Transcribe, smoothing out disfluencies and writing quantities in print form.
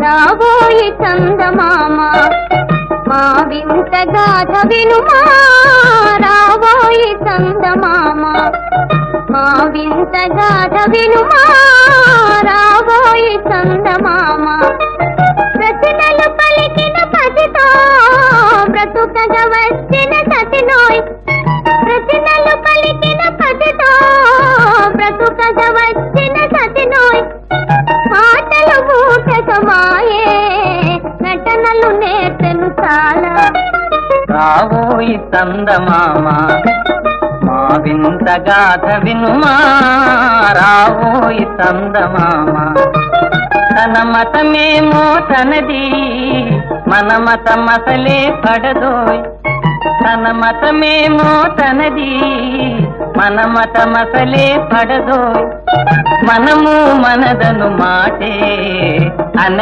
రాబోయి చందమామ మా వింత గాథ వినుమా రాబోయి చందమామ మా వింత గాథ వినుమా రాబోయి చందమామ ప్రతినలు పలికిన పసితో బ్రతుకగా వచ్చిన సతినోయ్ ప్రతినలు పలికిన పసితో బ్రతుకగా వచ్చిన సతినోయ్ మాటలు ఊటకమాయే నటనలు నేర్చెను చాలా రావోయి చందమామ మా వింత గాథ వినుమా రావోయి చందమామ తన మతమేమో తనది మన మతమసలే పడదోయ్ తన మతమేమో తనది మన మతమసలే పడదోయ్ మనము మనదను మాటే అన